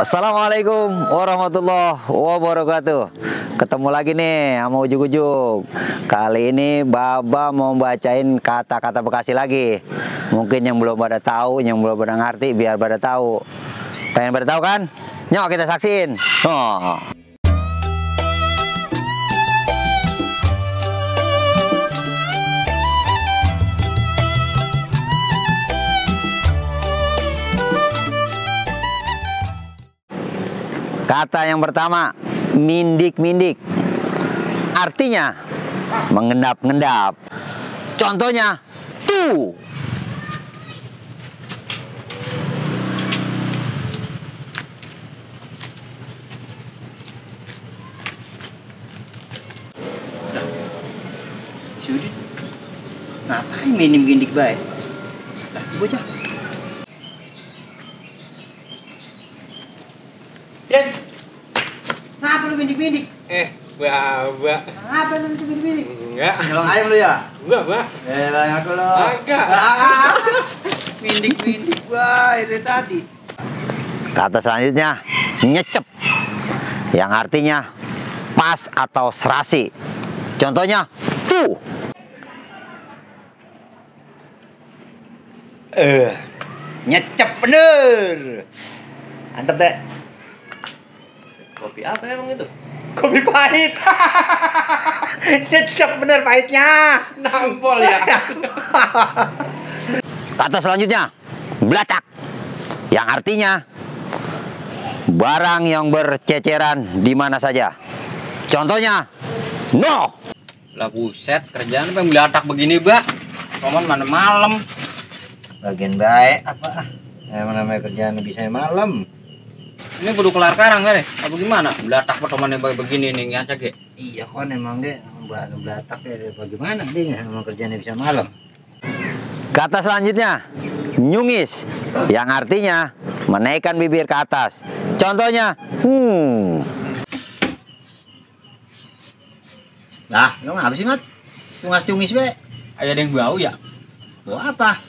Assalamualaikum warahmatullahi wabarakatuh. Ketemu lagi nih sama Ujug-Ujug. Kali ini Baba mau bacain kata-kata Bekasi lagi. Mungkin yang belum pada tahu, yang belum pada ngerti, biar pada tahu. Pengen pada tahu kan? Yuk kita saksiin. Oh. Kata yang pertama, mindik-mindik. Artinya mengendap-ngendap. Contohnya, tuh. Sudah. Ngapain mindik-mindik baik? Bocah. Dan ngapa lu mindik-mindik? Baba. Ngapa lu mindik-mindik? Enggak. Nyolong ayam lu ya? Enggak, Mbak. Lah aku lo. Agak. Mindik-mindik baik dari tadi. Kata selanjutnya, nyecep. Yang artinya pas atau serasi. Contohnya, tuh. Nyecep bener. Antep deh. Kopi apa emang itu? Kopi pahit. Nyecep bener pahitnya. Nampol ya. Kata selanjutnya, belatak. Yang artinya barang yang berceceran di mana saja. Contohnya, no. Lah buset, kerjaan apa yang belatak begini, Mbak? Roman mana malam. Bagian baik apa? Emang namanya kerjaan bisa malam. Ini kudu kelar karang kan? Apa gimana? Belatak pertemuan begini nih ngacak ya. Iya kan emang deh belatak ya bagaimana dia emang kerjanya bisa malam. Kata selanjutnya, nyungis. Yang artinya menaikkan bibir ke atas. Contohnya, Lah, lo ngapa sih, Mat? Cungis-cungis be. Ada yang bau ya? Bau apa?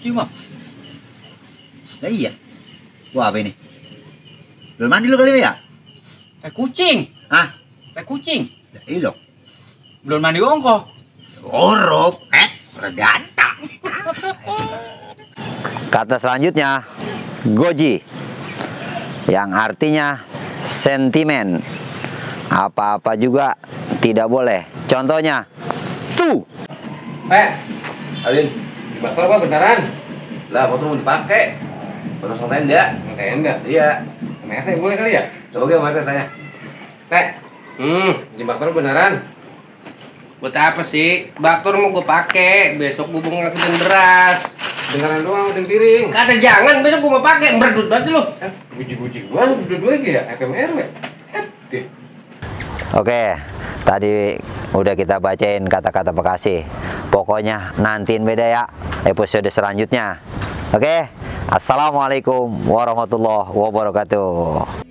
Cium. Lah iya. Bau apa ini? Belum mandi lu kali ya? Kayak kucing. Hah? Kayak kucing. Lah iya. Belum mandi ongkoh. Orop, redantang. kata selanjutnya, goji. Yang artinya sentimen. Apa-apa juga tidak boleh. Contohnya, tuh. Alin, dibakar apa beneran? Lah, motor mau dipakai. Pasang tenda. Tenda? Iya. Mete boleh kali ya? Coba gue mete tanya. Dibakar beneran? Buat apa sih? Baktor mau gue pakai. Besok gue mau ngakutin beras. Beneran doang ngakutin piring. Kata jangan, besok gue mau pakai. Berdut banget lu. Guji-guji gue dua-dua lagi ya? FMR ya? Oke, tadi udah kita bacain kata-kata Bekasi. Pokoknya nantiin beda ya episode selanjutnya. Oke, assalamualaikum warahmatullahi wabarakatuh.